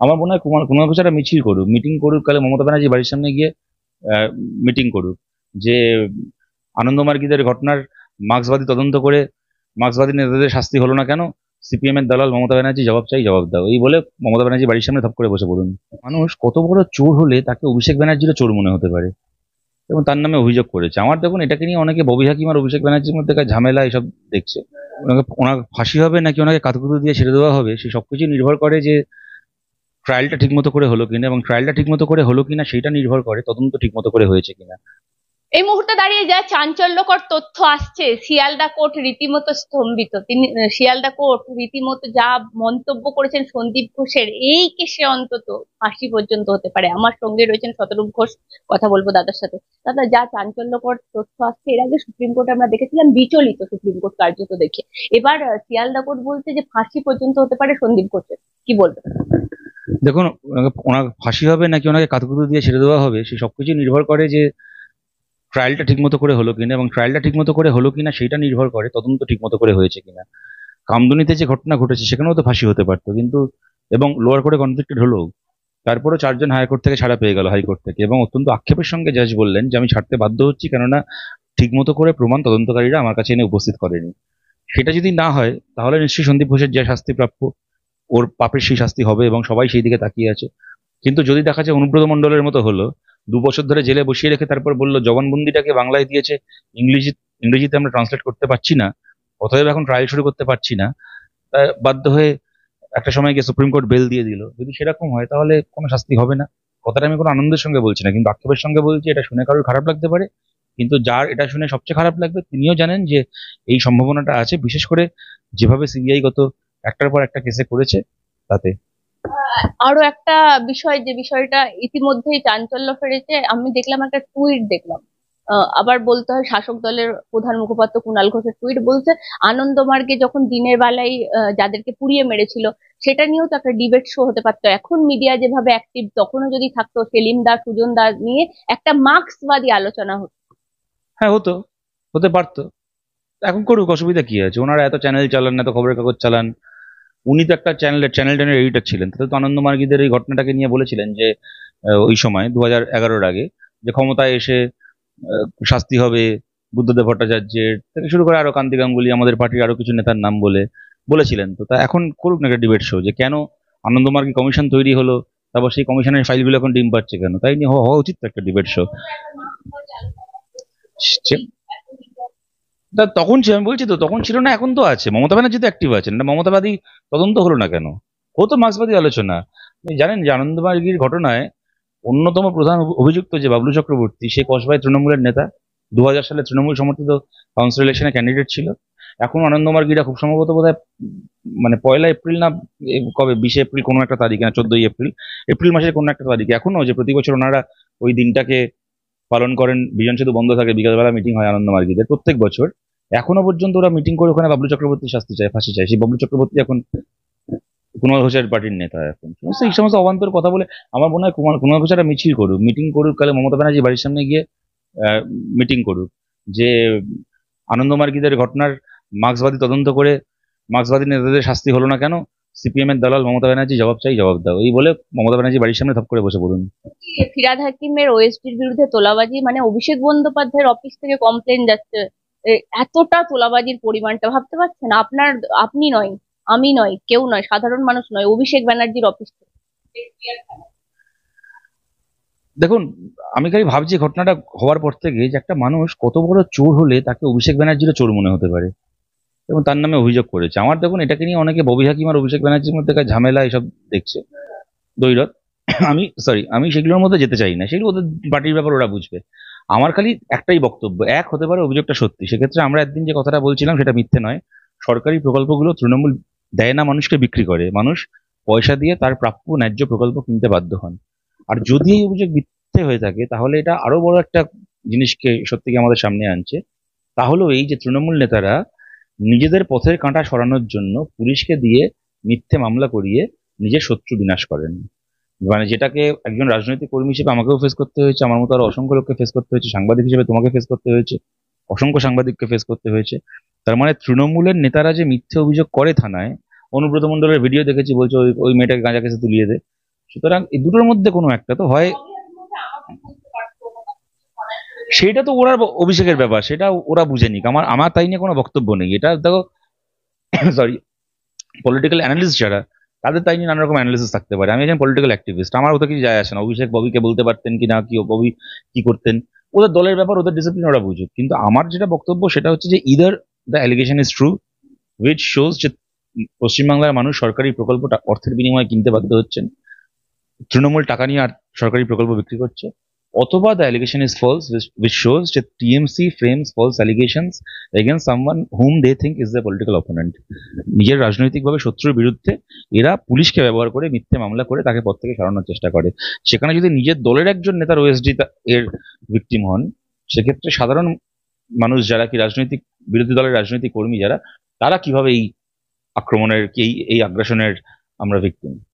আমার মনে হয় কুমার কুমার ঘোষ একটা মিছিল করুক, মিটিং করুক, কালে মমতা ব্যানার্জি বাড়ির সামনে গিয়ে মিটিং করুক যে আনন্দমার্গীদের ঘটনার মার্ক্সবাদী তদন্ত করে মার্ক্সবাদী নেতাদের শাস্তি হলো না কেন, সিপিএম এর দালাল মমতা ব্যানার্জি জবাব চাই, জবাব দাও, এই বলে মমতা ব্যানার্জি বাড়ির সামনে ধপ করে বসে পড়ুন। মানুষ কত বড় চোর হলে তাকে অভিষেক ব্যানার্জিরও চোর মনে হতে পারে এবং তার নামে অভিযোগ করেছে। আমার দেখুন এটাকে নিয়ে অনেকে ববি হাকিম আর অভিষেক ব্যানার্জির মধ্যে ঝামেলা এসব দেখছে। ওনার ফাঁসি হবে নাকি ওনাকে কাতুকুতু দিয়ে ছেড়ে দেওয়া হবে, সে সবকিছু নির্ভর করে যে ট্রায়ালটা ঠিকমতো করে হলো কিনা, এবং ট্রায়ালটা ঠিকমতো করে হলো কিনা সেটা নির্ভর করে তদন্ত ঠিকমতো করে হয়েছে কিনা। এই মুহূর্তে দাঁড়িয়ে যা চাঞ্চল্যকর তথ্য আসছে, শিয়ালদা কোর্ট রীতিমতো স্তম্ভিত। তিনি শিয়ালদা কোর্ট রীতিমতো যা মন্তব্য করেছেন সন্দীপ ঘোষের এই কেসে অন্তত ফাঁসি পর্যন্ত হতে পারে। আমার সঙ্গে রয়েছেন শতরূপ ঘোষ, কথা বলবো দাদার সাথে। দাদা, যা চাঞ্চল্যকর তথ্য আসছে, এর আগে সুপ্রিম কোর্ট আমরা দেখেছিলাম বিচলিত, সুপ্রিম কোর্ট কার্যত দেখে। এবার শিয়ালদা কোর্ট বলছে যে ফাঁসি পর্যন্ত হতে পারে সন্দীপ ঘোষের, কি বলবেন? দেখুন, ওনার ফাঁসি হবে নাকি ওনাকে কাতুকুতু দিয়ে ছেড়ে দেওয়া হবে, সে সবকিছু নির্ভর করে যে ট্রায়ালটা ঠিকমতো করে হলো কিনা, এবং ট্রায়ালটা ঠিকমতো করে হলো কিনা সেটা নির্ভর করে তদন্ত ঠিকমতো করে হয়েছে কিনা। কামদুনিতে যে ঘটনা ঘটেছে সেখানেও তো ফাঁসি হতে পারতো, কিন্তু এবং লোয়ার কোর্টে কনভিক্টেড হলো, তারপরেও 4 জন হাইকোর্ট থেকে ছাড়া পেয়ে গেল, হাইকোর্ট থেকে, এবং অত্যন্ত আক্ষেপের সঙ্গে জাজ বললেন যে আমি ছাড়তে বাধ্য হচ্ছি, কেননা ঠিকমতো করে প্রমাণ তদন্তকারীরা আমার কাছে এনে উপস্থিত করেনি। সেটা যদি না হয় তাহলে নিশ্চয়ই সন্দীপ ঘোষের যে শাস্তি প্রাপ্য, ওর পাপের সেই শাস্তি হবে, এবং সবাই সেই দিকে তাকিয়ে আছে। কিন্তু যদি দেখা যায় অনুব্রত মণ্ডলের মতো হলো, 2 বছর ধরে জেলে বসিয়ে রেখে তারপর বললো জবানবন্দিটাকে বাংলায় দিয়েছে, ইংরেজি ইংরেজিতে আমরা ট্রান্সলেট করতে পারছি না, অতএব এখন ট্রায়াল শুরু করতে পারছি না, বাধ্য হয়ে একটা সময় গিয়ে সুপ্রিম কোর্ট বেল দিয়ে দিল। যদি সেরকম হয় তাহলে কোনো শাস্তি হবে না। কথাটা আমি কোনো আনন্দের সঙ্গে বলছি না, কিন্তু আক্ষেপের সঙ্গে বলছি। এটা শুনে কারোর খারাপ লাগতে পারে, কিন্তু যার এটা শুনে সবচেয়ে খারাপ লাগবে তিনিও জানেন যে এই সম্ভাবনাটা আছে, বিশেষ করে যেভাবে সিবিআই গত একটার পর একটা কেসে করেছে তাতে। আরো একটা বিষয়, যে বিষয়টা ইতিমধ্যেই চাঞ্চল্য ফেলেছে, আমি দেখলাম একটা টুইট দেখলাম। আবার বলতে হয় শাসক দলের প্রধান মুখপাত্র কুণাল ঘোষের টুইট বলছে, আনন্দমার্গে যখন দিনের বেলায় যাদেরকে পুড়িয়ে মেরেছিল সেটা নিয়েও তো একটা ডিবেট শো হতে পারতো। এখন মিডিয়া যেভাবে অ্যাক্টিভ, তখনও যদি থাকতো সেলিম দা সুজন দা নিয়ে একটা মার্ক্সবাদী আলোচনা হতো। হ্যাঁ, হতো, হতে পারতো। এখন করুক, অসুবিধা কি আছে? ওনারা এত চ্যানেল চালান, এত খবরের কাগজ চালান, উনি তো একটা চ্যানেল টেনের এডিটর ছিলেন, তাতে তো আনন্দমার্গীদের এই ঘটনাটাকে নিয়ে বলেছিলেন যে ওই সময় 2011-র আগে, যে ক্ষমতায় এসে শাস্তি হবে বুদ্ধদেব ভট্টাচার্যের থেকে শুরু করে আরো কান্তি গাঙ্গুলি, আমাদের পার্টির আরো কিছু নেতার নাম বলে বলেছিলেন। তো তা এখন করুক না একটা ডিবেট শো, যে কেন আনন্দমার্গী কমিশন তৈরি হলো, তারপর সেই কমিশনের ফাইলগুলো এখন ডিম পাচ্ছে কেন, তাই নিয়ে হওয়া উচিত তো একটা ডিবেট শো। তখন আমি বলছি তো, তখন ছিল না, এখন তো আছে। মমতা ব্যানার্জি তো অ্যাক্টিভ আছেন না, মমতাবাদী তদন্ত হলো না কেন? হতো মার্ক্সবাদী আলোচনা। আপনি জানেন যে আনন্দমার্গীর ঘটনায় অন্যতম প্রধান অভিযুক্ত যে বাবলু চক্রবর্তী, সে কসবায় তৃণমূলের নেতা, 2000 সালে তৃণমূল সমর্থিত কাউন্সিল ইলেকশনে ক্যান্ডিডেট ছিল। এখন আনন্দমার্গীরা খুব সম্ভবত বোধহয় মানে 1 এপ্রিল না কবে, 20 এপ্রিল কোনো একটা তারিখ, না 14 এপ্রিল, এপ্রিল মাসের কোনো একটা তারিখে, এখনো যে প্রতি বছর ওনারা ওই দিনটাকে পালন করেন, বিজন সেতু বন্ধ থাকে, বিকালবেলা মিটিং হয় আনন্দমার্গীদের প্রত্যেক বছর। এখনো পর্যন্ত ওরা মিটিং করে ওখানে বাবলু চক্রবর্তী শাস্তি চায়, ফাঁসি চায়। সেই বাবলু চক্রবর্তী এখন কুণাল ঘোষের পার্টির নেতা। এখন এই সমস্ত অবান্তর কথা বলে আমার মনে হয় কুণাল ঘোষ একটা মিছিল করুক, মিটিং করুক, কালে মমতা ব্যানার্জি বাড়ির সামনে গিয়ে মিটিং করুক যে আনন্দমার্গীদের ঘটনার মার্ক্সবাদী তদন্ত করে মার্ক্সবাদী নেতাদের শাস্তি হলো না কেন, সিপিএম এর দালাল মমতা ব্যানার্জি জবাব চাই, জবাব দাও, এই বলে মমতা ব্যানার্জি বাড়ির সামনে ধপ করে বসে পড়ুন। ফিরহাদ হাকিমের ওএসডির বিরুদ্ধে তোলাবাজি, মানে অভিষেক বন্দ্যোপাধ্যায়ের অফিস থেকে কমপ্লেন যাচ্ছে, এতটা তোলাবাজির পরিমাণটা ভাবতে পারছেন? আপনি নয়, আমি নয়, কেউ নয়, সাধারণ মানুষ নয়, অভিষেক ব্যানার্জির অফিস থেকে। দেখুন, আমি খালি ভাবছি ঘটনাটা হওয়ার পর থেকে যে একটা মানুষ কত বড় চোর হলে তাকে অভিষেক ব্যানার্জিরও চোর মনে হতে পারে এবং তার নামে অভিযোগ করেছে। আমার দেখুন এটাকে নিয়ে অনেকে ববি হাকিম আর অভিষেক ব্যানার্জির মধ্যে ঝামেলা এসব দেখছে, দৈরথ। আমি সেগুলোর মধ্যে যেতে চাই না, সেগুলো ওদের পার্টির ব্যাপার, ওরা বুঝবে। আমার খালি একটাই বক্তব্য, এক হতে পারে অভিযোগটা সত্যি, সেক্ষেত্রে আমরা একদিন যে কথাটা বলছিলাম সেটা মিথ্যে নয়। সরকারি প্রকল্পগুলো তৃণমূল দেয় না, মানুষকে বিক্রি করে, মানুষ পয়সা দিয়ে তার প্রাপ্য ন্যায্য প্রকল্প কিনতে বাধ্য হন। আর যদি এই অভিযোগ মিথ্যে হয়ে থাকে তাহলে এটা আরো বড় একটা জিনিসকে সত্যিকে আমাদের সামনে আনছে। তাহলেও এই যে তৃণমূল নেতারা নিজেদের পথের কাঁটা সরানোর জন্য পুলিশকে দিয়ে মিথ্যে মামলা করিয়ে নিজের শত্রু বিনাশ করেন, মানে যেটাকে একজন রাজনৈতিক কর্মী হিসেবে আমাকেও ফেস করতে হয়েছে, আমার মতো আরো অসংখ্য লোককে ফেস করতে হয়েছে, সাংবাদিক হিসেবে তোমাকে ফেস করতে হয়েছে, অসংখ্য সাংবাদিককে ফেস করতে হয়েছে। তার মানে তৃণমূলের নেতারা যে মিথ্যে অভিযোগ করে থানায়, অনুব্রত মণ্ডলের ভিডিও দেখেছি, বলছে ওই ওই মেয়েটাকে গাঁজা কেসে তুলিয়ে দে, সুতরাং এই দুটোর মধ্যে কোনো একটা তো হয়। সেটা তো ওরা অভিষেকের ব্যাপার, সেটা ওরা বুঝে নিক, আমার আমার তাই নিয়ে কোনো বক্তব্য নেই। এটা দেখো, সরি, পলিটিক্যাল অ্যানালিস্ট যারা, তাদের তাই নিয়ে নানা রকম অ্যানালিসিস থাকতে পারে। আমি একজন পলিটিক্যাল অ্যাক্টিভিস্ট, আমার ওটা কিছু যায় আসে না অভিষেক ববিকে বলতে পারতেন কি না, কি ববি কি করতেন, ওদের দলের ব্যাপার, ওদের ডিসিপ্লিন ওরা বুঝুক। কিন্তু আমার যেটা বক্তব্য সেটা হচ্ছে যে either the allegation is true, which shows যে পশ্চিমবাংলার মানুষ সরকারি প্রকল্পটা অর্থের বিনিময়ে কিনতে বাধ্য হচ্ছেন, তৃণমূল টাকা নিয়ে আর সরকারি প্রকল্প বিক্রি করছে, অথবা the allegation is false, which shows যে TMC frames false allegations against someone whom they think is the political opponent. নিজের রাজনৈতিকভাবে শত্রুর বিরুদ্ধে এরা পুলিশকে ব্যবহার করে মিথ্যে মামলা করে তাকে পদ থেকে সরানোর চেষ্টা করে। সেখানে যদি নিজের দলের একজন নেতার ওএসডি এর ভিকটিম হন, সেক্ষেত্রে সাধারণ মানুষ যারা কি রাজনৈতিক বিরোধী দলের রাজনৈতিক কর্মী যারা, তারা কিভাবে এই আক্রমণের কি এই আগ্রাসনের আমরা ভিকটিম।